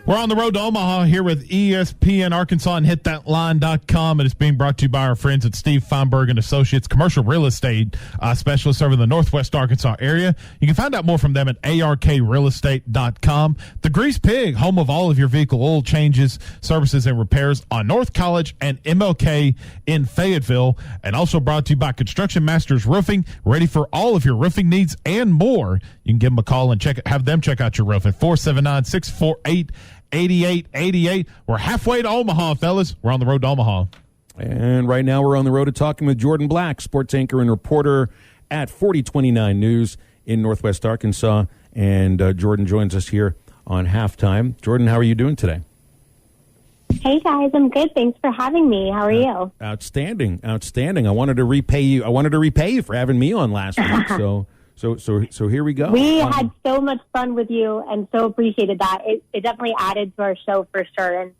We're on the road to Omaha here with ESPN Arkansas and HitThatLine.com. And it's being brought to you by our friends at Steve Feinberg and Associates, commercial real estate specialists serving the Northwest Arkansas area. You can find out more from them at ARKRealestate.com. The Grease Pig, home of all of your vehicle oil changes, services, and repairs on North College and MLK in Fayetteville. And also brought to you by Construction Masters Roofing, ready for all of your roofing needs and more. You can give them a call and have them check out your roof at 479-648-8888. We're halfway to Omaha, fellas. We're on the road to Omaha. And right now we're on the road to talking with Jourdan Black, sports anchor and reporter at 4029 News in Northwest Arkansas. And Jourdan joins us here on halftime. Jourdan, how are you doing today? Hey, guys. I'm good. Thanks for having me. How are you? Outstanding. I wanted to repay you for having me on last week. So here we go. We had so much fun with you and so appreciated that. It definitely added to our show for sure. And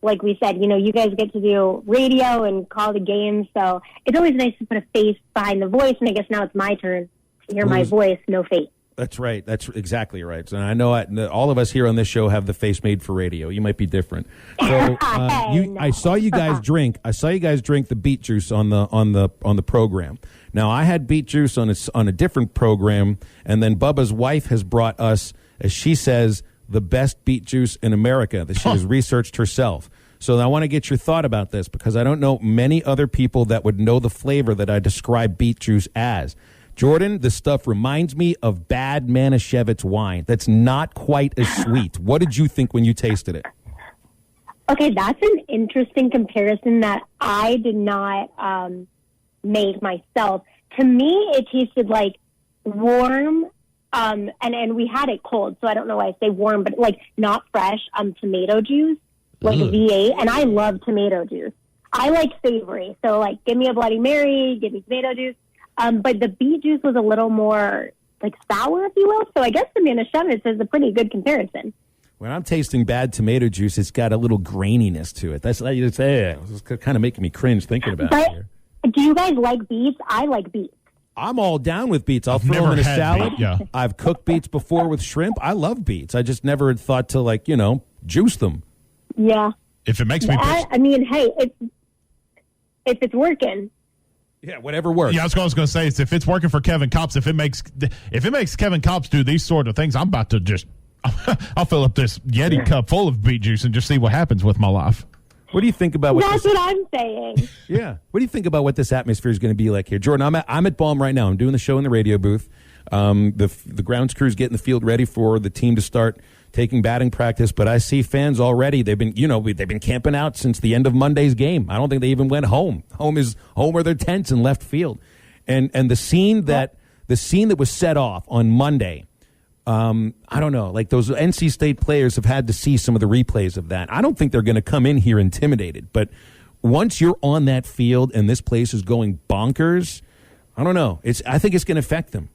like we said, you guys get to do radio and call the games. So it's always nice to put a face behind the voice. And I guess now it's my turn to hear my voice, no face. That's right. That's exactly right. So I know all of us here on this show have the face made for radio. You might be different. So I saw you guys drink. I saw you guys drink the beet juice on the program. Now I had beet juice on a different program, and then Bubba's wife has brought us, as she says, the best beet juice in America that she has researched herself. So I want to get your thought about this because I don't know many other people that would know the flavor that I describe beet juice as. Jourdan, this stuff reminds me of bad Manischewitz wine. That's not quite as sweet. What did you think when you tasted it? Okay, that's an interesting comparison that I did not make myself. To me, it tasted like warm, and we had it cold, so I don't know why I say warm, but like not fresh tomato juice, like a V8, and I love tomato juice. I like savory, so like give me a Bloody Mary, give me tomato juice. But the beet juice was a little more like sour, if you will. So I guess the Manischewitz is a pretty good comparison. When I'm tasting bad tomato juice, it's got a little graininess to it. That's like it's kind of making me cringe thinking about it here. Do you guys like beets? I like beets. I'm all down with beets. I'll throw them in a salad. Beet, yeah. I've cooked beets before with shrimp. I love beets. I just never had thought to juice them. Yeah. If it makes me I mean, hey, if it's working. Yeah, whatever works. Yeah, I was going to say is if it's working for Kevin Kopps, if it makes Kevin Kopps do these sort of things, I'm about to I'll fill up this Yeti cup full of beet juice and just see what happens with my life. What do you think about what That's what I'm saying. Yeah. What do you think about what this atmosphere is going to be like here? Jourdan, I'm at Baum right now. I'm doing the show in the radio booth. The grounds crew's getting the field ready for the team to start taking batting practice, but I see fans already. They've been camping out since the end of Monday's game. I don't think they even went home. Home are their tents in left field. And the scene that was set off on Monday, I don't know, like those NC State players have had to see some of the replays of that. I don't think they're going to come in here intimidated, but once you're on that field and this place is going bonkers, I don't know. I think it's going to affect them.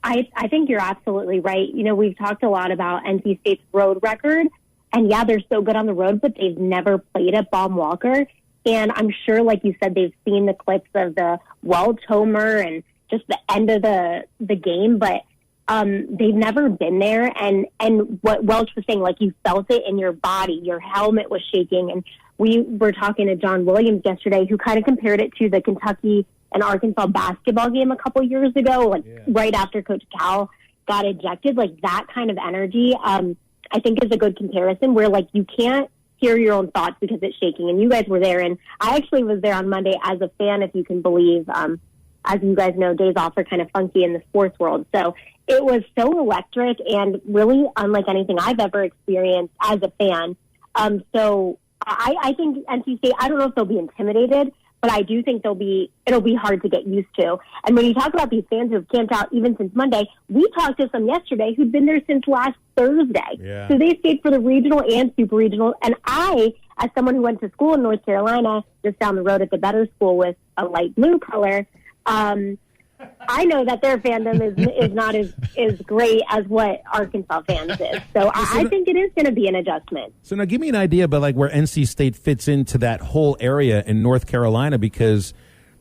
I think you're absolutely right. We've talked a lot about NC State's road record, and yeah, they're so good on the road, but they've never played at Baum Walker. And I'm sure, like you said, they've seen the clips of the Welch homer and just the end of the game, but they've never been there. And what Welch was saying, like you felt it in your body, your helmet was shaking. And we were talking to John Williams yesterday, who kind of compared it to the Kentucky and Arkansas basketball game a couple years ago, right after Coach Cal got ejected. Like that kind of energy, I think is a good comparison where like you can't hear your own thoughts because it's shaking. And you guys were there, and I actually was there on Monday as a fan, if you can believe. As you guys know, days off are kind of funky in the sports world. So it was so electric and really unlike anything I've ever experienced as a fan. So I think NC State, I don't know if they'll be intimidated, but I do think it'll be hard to get used to. And when you talk about these fans who have camped out even since Monday, we talked to some yesterday who'd been there since last Thursday. Yeah. So they stayed for the regional and super regional. And I, as someone who went to school in North Carolina, just down the road at the better school with a light blue color, I know that their fandom is not as great as what Arkansas fans is. So I think it is going to be an adjustment. So now give me an idea about like where NC State fits into that whole area in North Carolina, because,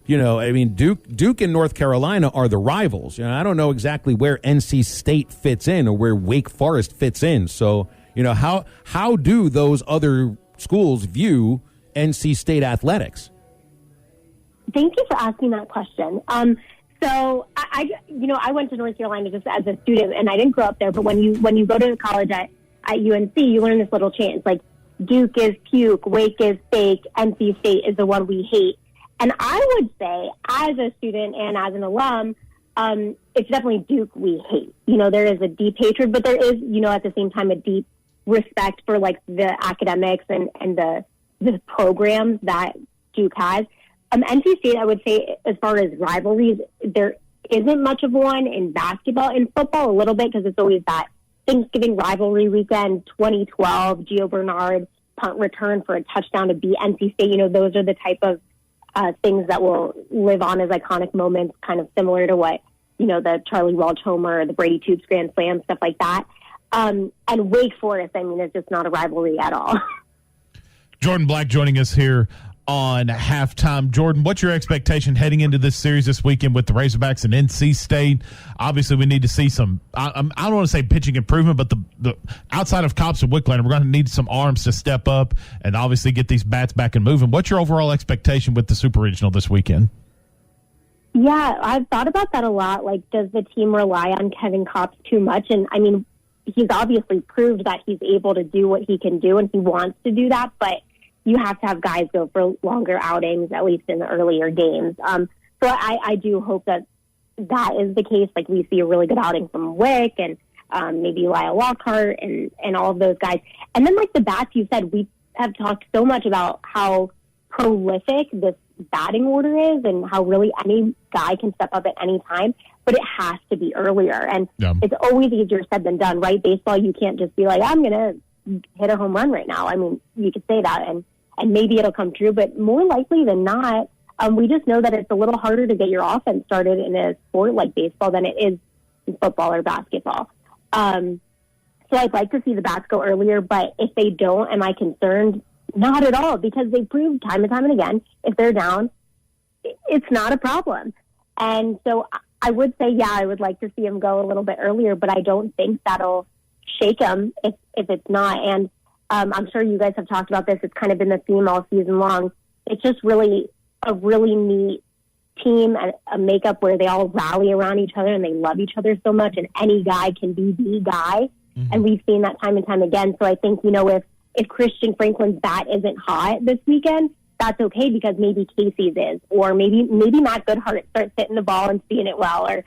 Duke and North Carolina are the rivals. I don't know exactly where NC State fits in or where Wake Forest fits in. So, How do those other schools view NC State athletics? Thank you for asking that question. So I went to North Carolina just as a student, and I didn't grow up there. But when you go to college at UNC, you learn this little chant. It's like Duke is puke, Wake is fake, NC State is the one we hate. And I would say, as a student and as an alum, it's definitely Duke we hate. There is a deep hatred, but there is, at the same time, a deep respect for like the academics and the programs that Duke has. NC State, I would say, as far as rivalries, there isn't much of one in basketball. In football, a little bit, because it's always that Thanksgiving rivalry weekend, 2012, Gio Bernard punt return for a touchdown to beat NC State. Those are the type of things that will live on as iconic moments, kind of similar to what, the Charlie Welch homer, the Brady Tubes Grand Slam, stuff like that. And Wake Forest, it's just not a rivalry at all. Jourdan Black joining us here on Halftime. Jourdan, what's your expectation heading into this series this weekend with the Razorbacks and NC State? Obviously, we need to see some, I don't want to say pitching improvement, but the outside of Kopps and Wicklander, we're going to need some arms to step up and obviously get these bats back and moving. What's your overall expectation with the Super Regional this weekend? Yeah, I've thought about that a lot. Like, does the team rely on Kevin Kopps too much? And, he's obviously proved that he's able to do what he can do, and he wants to do that, but you have to have guys go for longer outings, at least in the earlier games. So I do hope that is the case. Like, we see a really good outing from Wick and maybe Lyle Lockhart and all of those guys. And then, like the bats, you said, we have talked so much about how prolific this batting order is and how really any guy can step up at any time, but it has to be earlier. And It's always easier said than done, right? Baseball, you can't just be like, I'm going to hit a home run right now. You could say that and maybe it'll come true, but more likely than not, we just know that it's a little harder to get your offense started in a sport like baseball than it is in football or basketball. So I'd like to see the bats go earlier, but if they don't, am I concerned? Not at all, because they proved time and time and again, if they're down, it's not a problem. And so I would say, yeah, I would like to see them go a little bit earlier, but I don't think that'll shake them if it's not. And I'm sure you guys have talked about this. It's kind of been the theme all season long. It's just really a really neat team, a makeup where they all rally around each other and they love each other so much, and any guy can be the guy. Mm-hmm. And we've seen that time and time again. So I think, if Christian Franklin's bat isn't hot this weekend, that's okay, because maybe Casey's is, or maybe Matt Goodhart starts hitting the ball and seeing it well, or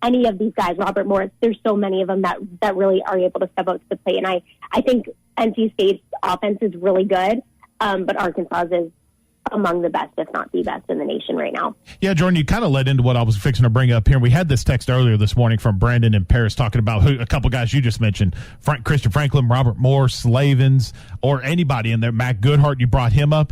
any of these guys, Robert Morris. There's so many of them that really are able to step up to the plate. And I think NC State's offense is really good, but Arkansas is among the best, if not the best, in the nation right now. Yeah, Jourdan, you kind of led into what I was fixing to bring up here. We had this text earlier this morning from Brandon in Paris talking about a couple guys you just mentioned, Christian Franklin, Robert Morris, Slavens, or anybody in there. Matt Goodhart, you brought him up.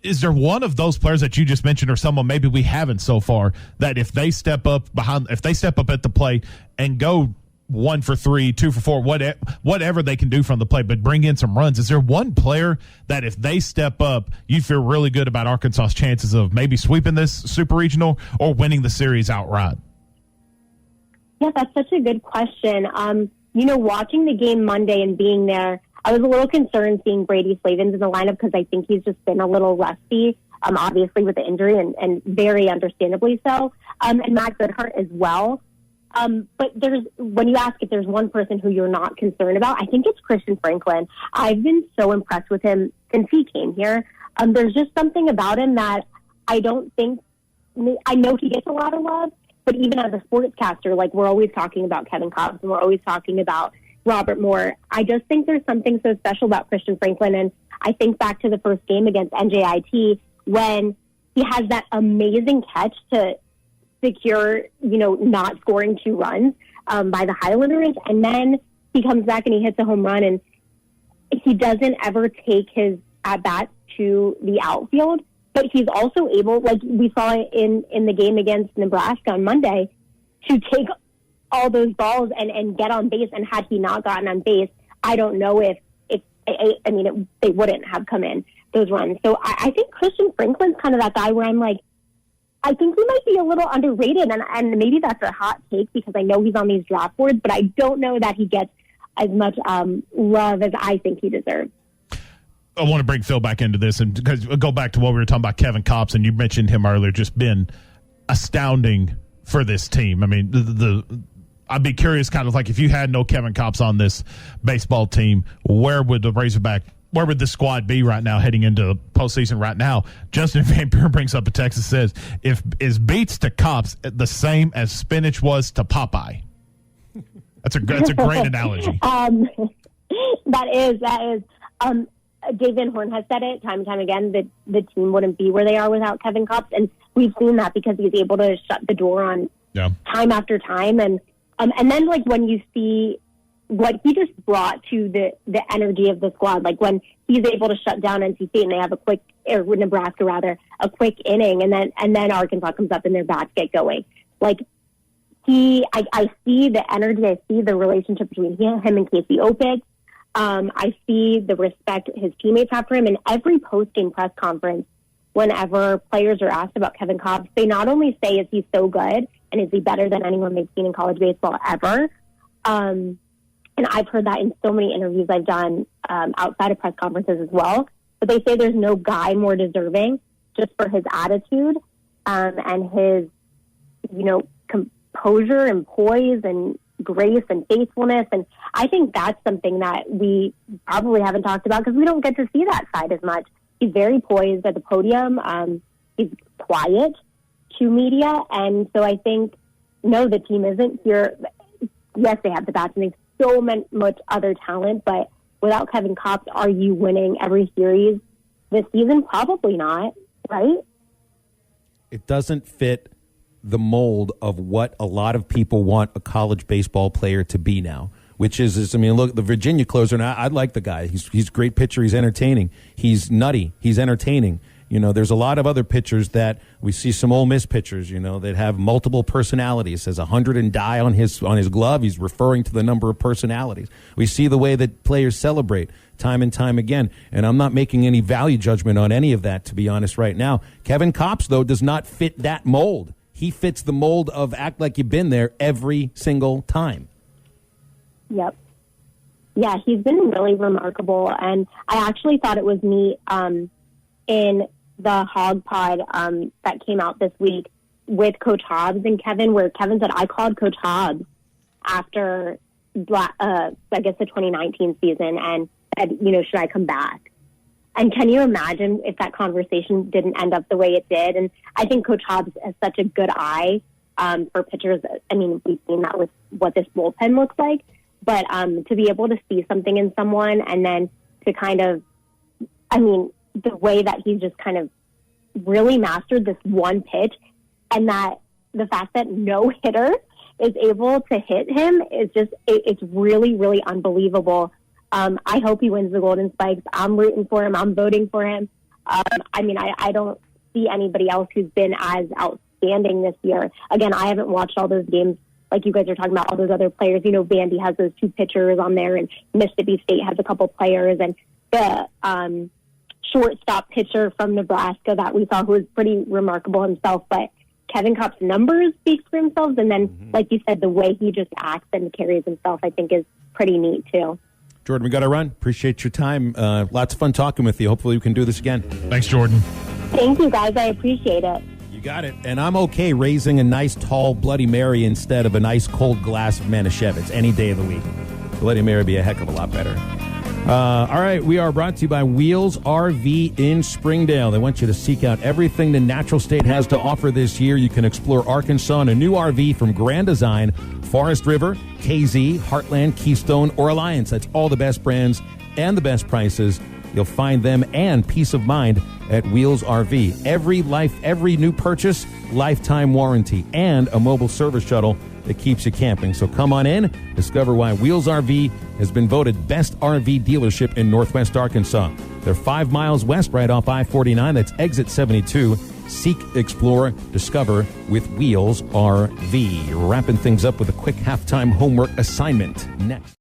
Is there one of those players that you just mentioned, or someone maybe we haven't so far, that if they step up at the plate and go 1 for 3, 2 for 4, whatever they can do from the plate, but bring in some runs? Is there one player that if they step up, you feel really good about Arkansas's chances of maybe sweeping this Super Regional or winning the series outright? Yeah, that's such a good question. Watching the game Monday and being there, I was a little concerned seeing Brady Slavens in the lineup, because I think he's just been a little rusty, obviously with the injury, and very understandably so, and Matt Goodhart as well. But when you ask if there's one person who you're not concerned about, I think it's Christian Franklin. I've been so impressed with him since he came here. There's just something about him that I know he gets a lot of love, but even as a sportscaster, like, we're always talking about Kevin Kopps and we're always talking about Robert Moore. I just think there's something so special about Christian Franklin. And I think back to the first game against NJIT when he has that amazing catch to secure, not scoring 2 runs by the Highlanders. And then he comes back and he hits a home run, and he doesn't ever take his at-bats to the outfield, but he's also able, like we saw in the game against Nebraska on Monday, to take all those balls and get on base. And had he not gotten on base, I don't know if they wouldn't have come in, those runs. So I think Christian Franklin's kind of that guy where I'm like, I think he might be a little underrated, and maybe that's a hot take because I know he's on these draft boards, but I don't know that he gets as much love as I think he deserves. I want to bring Phil back into this, and because go back to what we were talking about, Kevin Kopps, and you mentioned him earlier, just been astounding for this team. I mean, I'd be curious, kind of like if you had no Kevin Kopps on this baseball team, where would the squad be right now heading into the postseason right now? Justin Van Buren brings up a text that says, is Beets to Kopps the same as spinach was to Popeye? That's a great analogy. That is. Dave Van Horn has said it time and time again that the team wouldn't be where they are without Kevin Kopps, and we've seen that because he's able to shut the door on time after time, and then like when you see what he just brought to the energy of the squad, like when he's able to shut down NC State and they have Nebraska a quick inning, and then Arkansas comes up and their bats get going. Like I see the energy, I see the relationship between him and Casey Opitz. I see the respect his teammates have for him. In every post-game press conference, whenever players are asked about Kevin Kopps, they not only say, is he so good and is he better than anyone they've seen in college baseball ever? And I've heard that in so many interviews I've done outside of press conferences as well. But they say there's no guy more deserving just for his attitude and his, composure and poise and grace and faithfulness. And I think that's something that we probably haven't talked about because we don't get to see that side as much. He's very poised at the podium. He's quiet to media. And so I think, no, the team isn't here. Yes, they have the bats and they have so much other talent, but without Kevin Kopps, are you winning every series this season? Probably not, right? It doesn't fit the mold of what a lot of people want a college baseball player to be now, which is look, the Virginia closer, and I like the guy. He's a great pitcher. He's entertaining. He's nutty. He's entertaining. There's a lot of other pitchers that we see, some Ole Miss pitchers, that have multiple personalities. It says 100 and die on his glove. He's referring to the number of personalities. We see the way that players celebrate time and time again. And I'm not making any value judgment on any of that, to be honest, right now. Kevin Kopps, though, does not fit that mold. He fits the mold of act like you've been there every single time. Yep. Yeah, he's been really remarkable. And I actually thought it was neat in the Hog Pod that came out this week with Coach Hobbs and Kevin, where Kevin said, I called Coach Hobbs after, I guess, the 2019 season and said, should I come back? And can you imagine if that conversation didn't end up the way it did? And I think Coach Hobbs has such a good eye for pitchers. I mean, we've seen that with what this bullpen looks like. But to be able to see something in someone and then to kind of, the way that he's just kind of really mastered this one pitch, and that the fact that no hitter is able to hit him is just, it's really, really unbelievable. I hope he wins the Golden Spikes. I'm rooting for him. I'm voting for him. I don't see anybody else who's been as outstanding this year. Again, I haven't watched all those games like you guys are talking about, all those other players. Vandy has those two pitchers on there, and Mississippi State has a couple players, and the shortstop pitcher from Nebraska that we saw, who was pretty remarkable himself. But Kevin Kopps' numbers speak for themselves, and then, like you said, the way he just acts and carries himself, I think, is pretty neat too. Jourdan, we got to run. Appreciate your time. Lots of fun talking with you. Hopefully we can do this again. Thanks, Jourdan. Thank you, guys. I appreciate it. You got it. And I'm okay raising a nice, tall Bloody Mary instead of a nice, cold glass of Manischewitz any day of the week. Bloody Mary would be a heck of a lot better. All right, we are brought to you by Wheels RV in Springdale. They want you to seek out everything the Natural State has to offer this year. You can explore Arkansas in a new RV from Grand Design, Forest River, KZ, Heartland, Keystone, or Alliance. That's all the best brands and the best prices. You'll find them and peace of mind at Wheels RV. Every new purchase, lifetime warranty, and a mobile service shuttle that keeps you camping. So come on in, discover why Wheels RV has been voted best RV dealership in Northwest Arkansas. They're 5 miles west right off I-49. That's exit 72. Seek, explore, discover with Wheels RV. Wrapping things up with a quick halftime homework assignment next.